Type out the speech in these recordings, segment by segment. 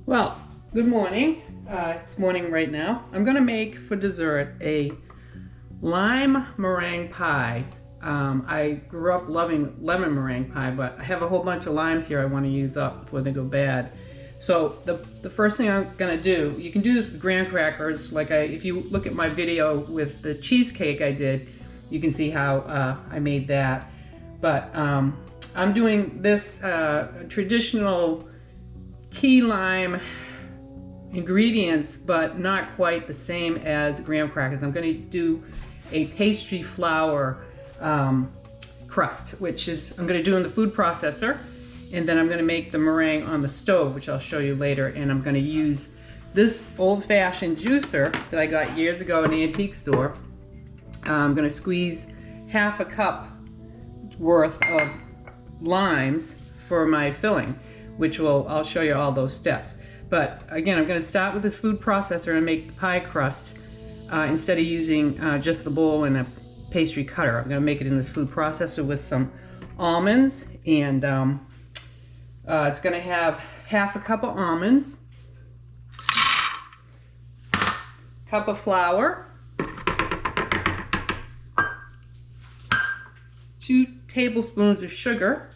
Well, good morning. It's morning right now. I'm gonna make for dessert a lime meringue pie. I grew up loving lemon meringue pie, but I have a whole bunch of limes here I want to use up before they go bad. So the first thing I'm gonna do, you can do this with graham crackers. If you look at my video with the cheesecake I did, you can see how I made that. But I'm doing this traditional key lime ingredients, but not quite the same as graham crackers. I'm going to do a pastry flour crust, which is I'm going to do in the food processor, and then I'm going to make the meringue on the stove, which I'll show you later. And I'm going to use this old-fashioned juicer that I got years ago in the antique store. I'm going to squeeze half a cup worth of limes for my filling, which I'll show you all those steps. But again, I'm going to start with this food processor and make the pie crust instead of using just the bowl and a pastry cutter. I'm going to make it in this food processor with some almonds, and it's going to have half a cup of almonds, cup of flour, 2 tablespoons of sugar,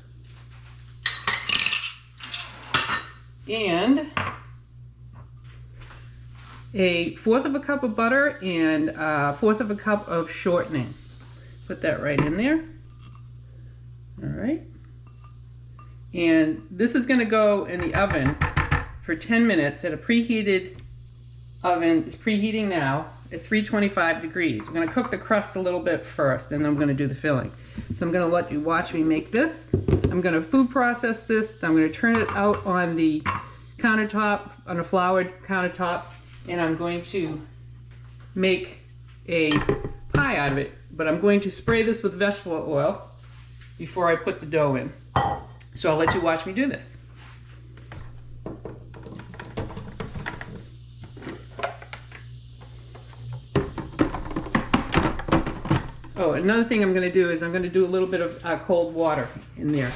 and 1/4 of a cup of butter and 1/4 of a cup of shortening. Put that right in there. All right. And this is going to go in the oven for 10 minutes at a preheated oven. It's preheating now at 325 degrees. We're going to cook the crust a little bit first, and then I'm going to do the filling. So I'm going to let you watch me make this. I'm going to food process this. I'm going to turn it out on the countertop, on a floured countertop, and I'm going to make a pie out of it. But I'm going to spray this with vegetable oil before I put the dough in. So I'll let you watch me do this. Oh, another thing I'm going to do is I'm going to do a little bit of cold water in there.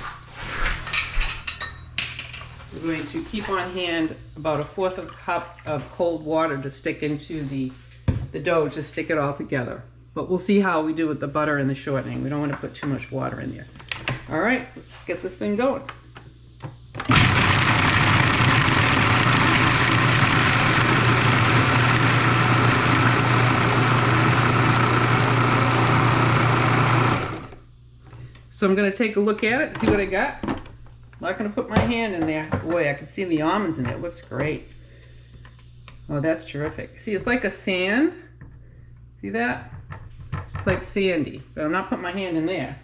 We're going to keep on hand about 1/4 of a cup of cold water to stick into the dough to stick it all together. But we'll see how we do with the butter and the shortening. We don't want to put too much water in there. All right, let's get this thing going. So I'm going to take a look at it, see what I got. I'm not going to put my hand in there. Boy, I can see the almonds in there. It looks great. Oh, that's terrific. See, it's like a sand. See that? It's like sandy, but I'm not putting my hand in there.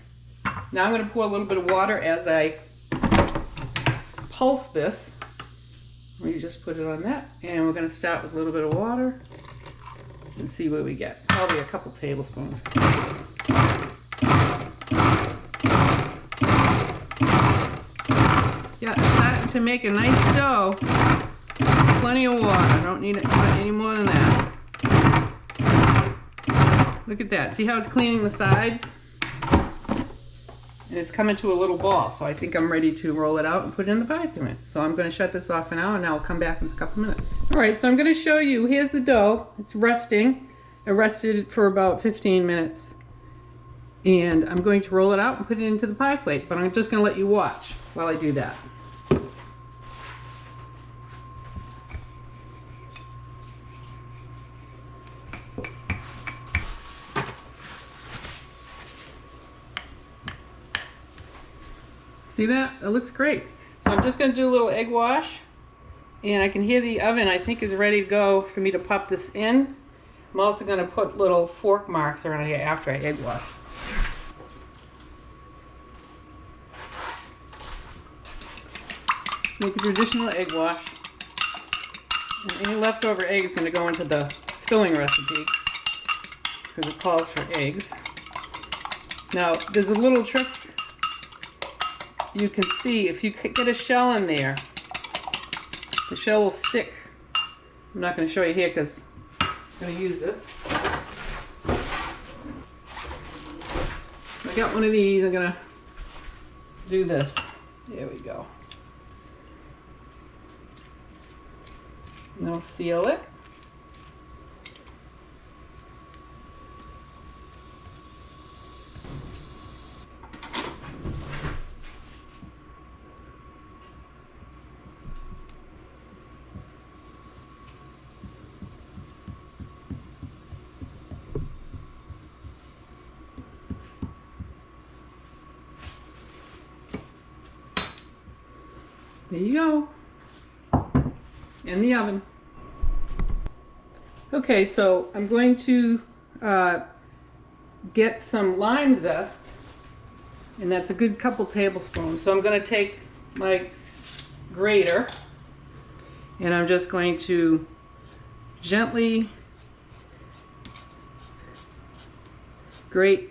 Now I'm going to pour a little bit of water as I pulse this. We just put it on that, and we're going to start with a little bit of water and see what we get. Probably a couple tablespoons. Yeah, it's starting to make a nice dough. Plenty of water. I don't need any more than that. Look at that. See how it's cleaning the sides? And it's coming to a little ball, so I think I'm ready to roll it out and put it in the pie pan. So I'm going to shut this off for now, and I'll come back in a couple minutes. All right, so I'm going to show you. Here's the dough. It's resting. I rested it for about 15 minutes. And I'm going to roll it out and put it into the pie plate, but I'm just going to let you watch while I do that. See that? It looks great. So I'm just going to do a little egg wash, and I can hear the oven I think is ready to go for me to pop this in. I'm also going to put little fork marks around here after I egg wash. Make a traditional egg wash. And any leftover egg is going to go into the filling recipe because it calls for eggs. Now, there's a little trick you can see. If you get a shell in there, the shell will stick. I'm not going to show you here because I'm going to use this. I got one of these. I'm going to do this. There we go. And I'll seal it. There you go, in the oven. Okay, so I'm going to get some lime zest, and that's a good couple tablespoons. So I'm going to take my grater, and I'm just going to gently grate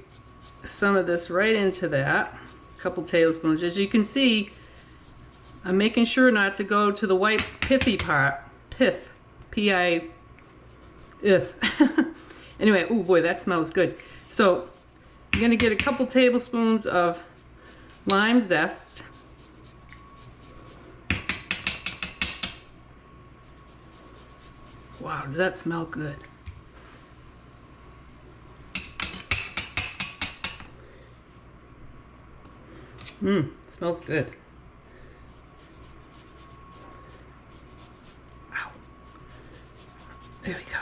some of this right into that, a couple tablespoons. As you can see, I'm making sure not to go to the white pithy part. Pith. P-I... Ith. Anyway, oh boy, that smells good. So, I'm going to get a couple tablespoons of lime zest. Wow, does that smell good? Smells good. There we go.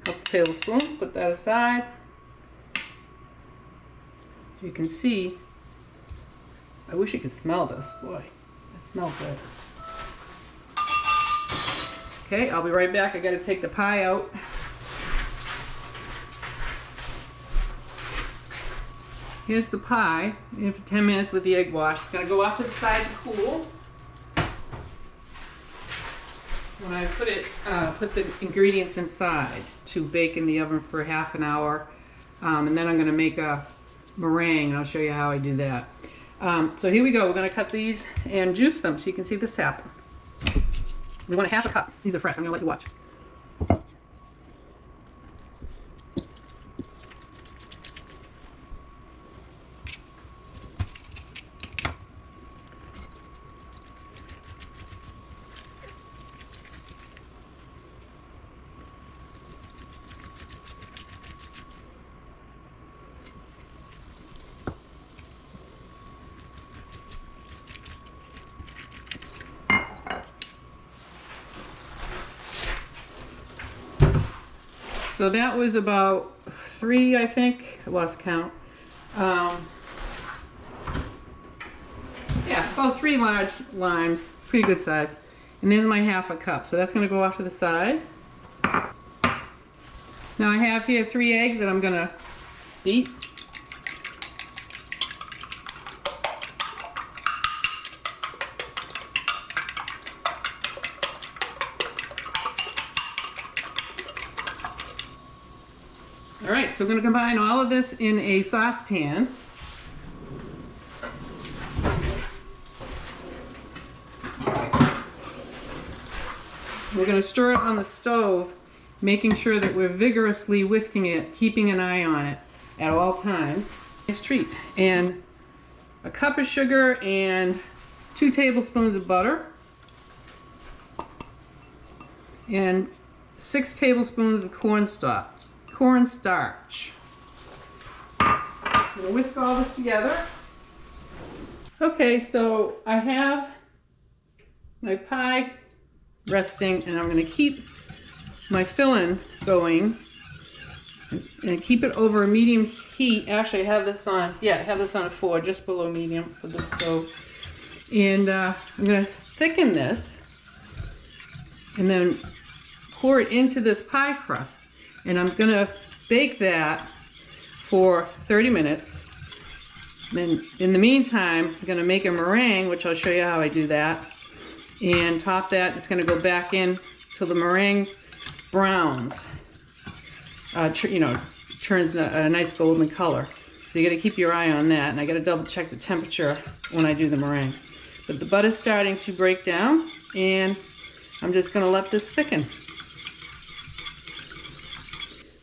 Couple tablespoons, put that aside. You can see, I wish you could smell this. Boy, that smells good. Okay, I'll be right back. I gotta take the pie out. Here's the pie, in for 10 minutes with the egg wash. It's gonna go off to the side to cool. When I put the ingredients inside to bake in the oven for half an hour, and then I'm going to make a meringue, and I'll show you how I do that. So here we go. We're going to cut these and juice them so you can see this happen. We want a half a cup. These are fresh. I'm going to let you watch. So that was about 3, I think. I lost count. Yeah, about 3 large limes. Pretty good size. And there's my half a cup. So that's going to go off to the side. Now I have here 3 eggs that I'm going to beat. Alright, so we're going to combine all of this in a saucepan. We're going to stir it on the stove, making sure that we're vigorously whisking it, keeping an eye on it at all times. Nice treat. And a cup of sugar and 2 tablespoons of butter. And 6 tablespoons of cornstarch. I'm going to whisk all this together. Okay, so I have my pie resting, and I'm going to keep my filling going and keep it over a medium heat. Actually, I have this on, I have this on a 4, just below medium for the stove. And I'm going to thicken this and then pour it into this pie crust. And I'm going to bake that for 30 minutes. Then in the meantime, I'm going to make a meringue, which I'll show you how I do that. And top that, it's going to go back in till the meringue browns. Turns a nice golden color. So you got to keep your eye on that. And I got to double check the temperature when I do the meringue. But the butter's starting to break down, and I'm just going to let this thicken.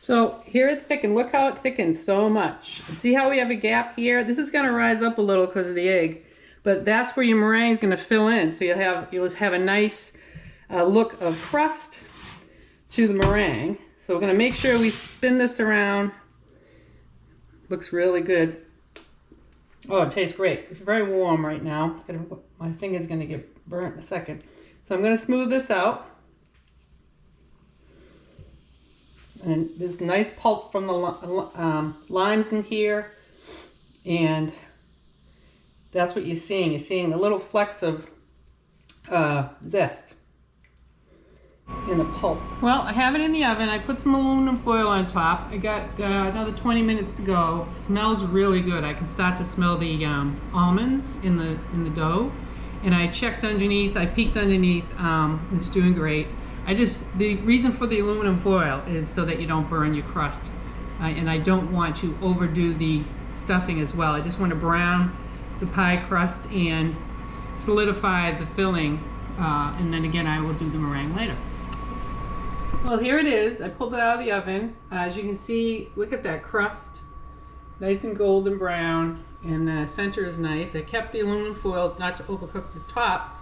So here it thickens. Look how it thickens so much. And see how we have a gap here? This is going to rise up a little because of the egg, but that's where your meringue is going to fill in. So you'll have a nice look of crust to the meringue. So we're going to make sure we spin this around. Looks really good. Oh, it tastes great. It's very warm right now. My finger's going to get burnt in a second. So I'm going to smooth this out. And there's nice pulp from the limes in here. And that's what you're seeing. You're seeing the little flecks of zest in the pulp. Well, I have it in the oven. I put some aluminum foil on top. I got another 20 minutes to go. It smells really good. I can start to smell the almonds in the dough. And I checked underneath. I peeked underneath. It's doing great. The reason for the aluminum foil is so that you don't burn your crust. And I don't want to overdo the stuffing as well. I just want to brown the pie crust and solidify the filling. And then again, I will do the meringue later. Well, here it is. I pulled it out of the oven. As you can see, look at that crust. Nice and golden brown. And the center is nice. I kept the aluminum foil not to overcook the top.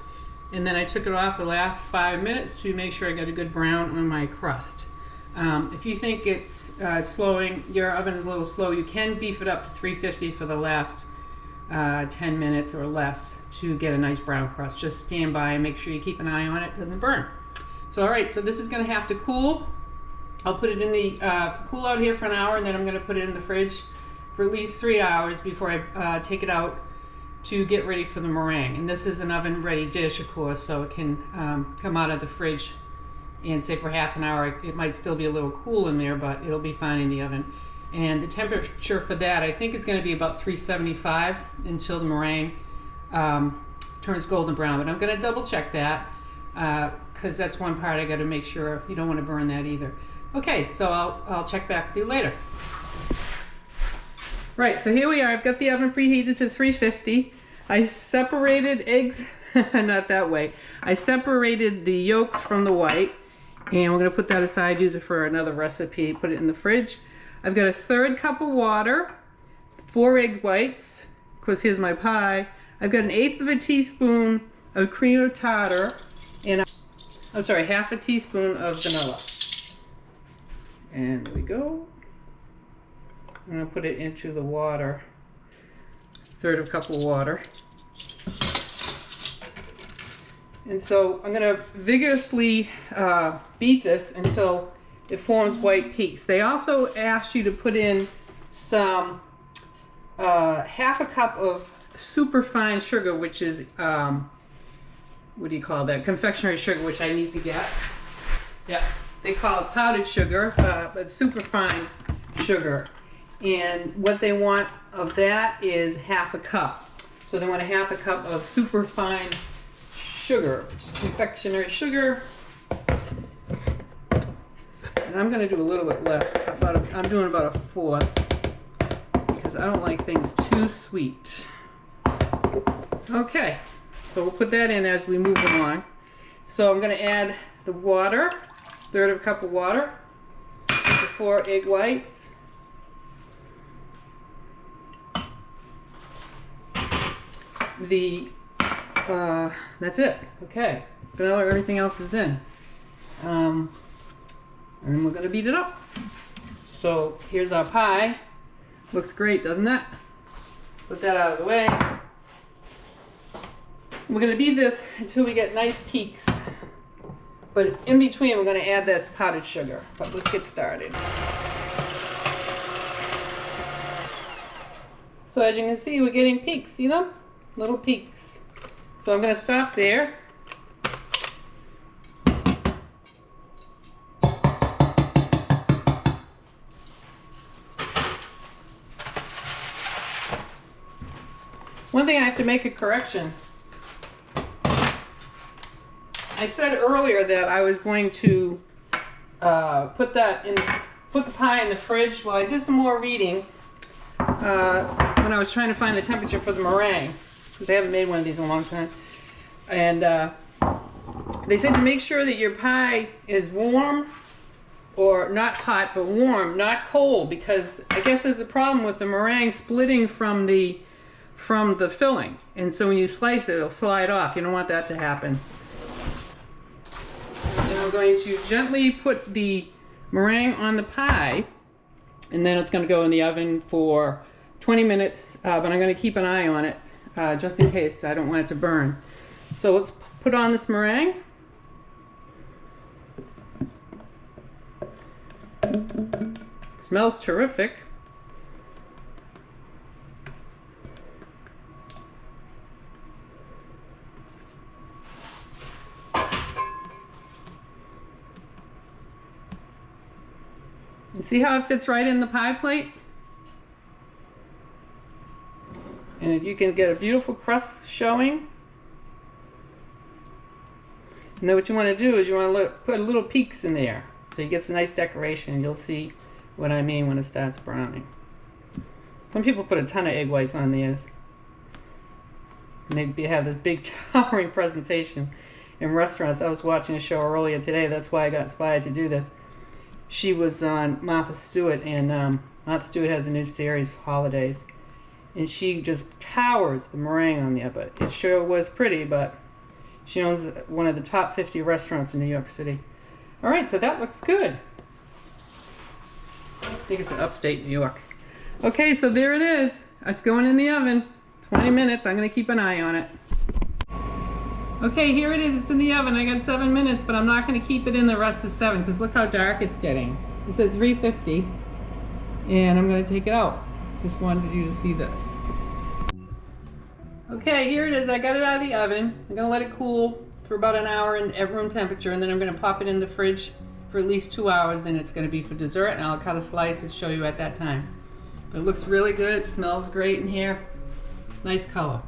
And then I took it off the last 5 minutes to make sure I got a good brown on my crust. If you think it's slowing, your oven is a little slow, you can beef it up to 350 for the last 10 minutes or less to get a nice brown crust. Just stand by and make sure you keep an eye on it, it doesn't burn. So all right, so this is going to have to cool. I'll put it in the cool out here for an hour, and then I'm going to put it in the fridge for at least 3 hours before I take it out to get ready for the meringue. And this is an oven ready dish, of course, so it can come out of the fridge and say for half an hour. It might still be a little cool in there, but it'll be fine in the oven. And the temperature for that, I think, is going to be about 375 until the meringue turns golden brown. But I'm going to double check that because that's one part I got to make sure. You don't want to burn that either. Okay, so I'll check back with you later. Right, so here we are. I've got the oven preheated to 350. I separated eggs, not that way. I separated the yolks from the white, and we're going to put that aside, use it for another recipe, put it in the fridge. I've got a 1/3 cup of water, 4 egg whites, of course here's my pie. I've got 1/8 of a teaspoon of cream tartar, and I'm sorry, 1/2 teaspoon of vanilla. And there we go. I'm going to put it into the water, 1/3 cup of water. And so I'm going to vigorously beat this until it forms white peaks. They also asked you to put in some 1/2 cup of superfine sugar, which is, what do you call that? Confectionery sugar, which I need to get. Yeah, they call it powdered sugar, but superfine sugar. And what they want of that is 1/2 cup. So they want 1/2 cup of superfine sugar, which is confectionery sugar. And I'm going to do a little bit less. I'm doing about 1/4 because I don't like things too sweet. Okay, so we'll put that in as we move along. So I'm going to add the water, 1/3 cup of water, the 4 egg whites. That's it. Okay, vanilla, everything else is in. And we're going to beat it up. So here's our pie. Looks great, doesn't it? Put that out of the way. We're going to beat this until we get nice peaks. But in between, we're going to add this powdered sugar. But let's get started. So as you can see, we're getting peaks. See them? Little peaks. So I'm going to stop there. One thing I have to make a correction. I said earlier that I was going to put the pie in the fridge. Well, I did some more reading when I was trying to find the temperature for the meringue, because they haven't made one of these in a long time. And they said to make sure that your pie is warm, or not hot, but warm, not cold, because I guess there's a problem with the meringue splitting from the filling. And so when you slice it, it'll slide off. You don't want that to happen. I'm going to gently put the meringue on the pie, and then it's going to go in the oven for 20 minutes, but I'm going to keep an eye on it just in case. I don't want it to burn. So let's put on this meringue. Smells terrific. And see how it fits right in the pie plate? And if you can get a beautiful crust showing. And then what you want to do is you want to put little peaks in there, so you get some nice decoration. You'll see what I mean when it starts browning. Some people put a ton of egg whites on theirs. And they have this big towering presentation in restaurants. I was watching a show earlier today. That's why I got inspired to do this. She was on Martha Stewart, and Martha Stewart has a new series, Holidays. And she just towers the meringue on there, but it sure was pretty, but she owns one of the top 50 restaurants in New York City. All right, so that looks good. I think it's in upstate New York. Okay, so there it is. It's going in the oven. 20 minutes. I'm going to keep an eye on it. Okay, here it is. It's in the oven. I got 7 minutes, but I'm not going to keep it in the rest of 7 because look how dark it's getting. It's at 350, and I'm going to take it out. Just wanted you to see this. Okay, here it is. I got it out of the oven. I'm going to let it cool for about an hour at room temperature, and then I'm going to pop it in the fridge for at least 2 hours, and it's going to be for dessert, and I'll cut a slice and show you at that time. But it looks really good. It smells great in here. Nice color.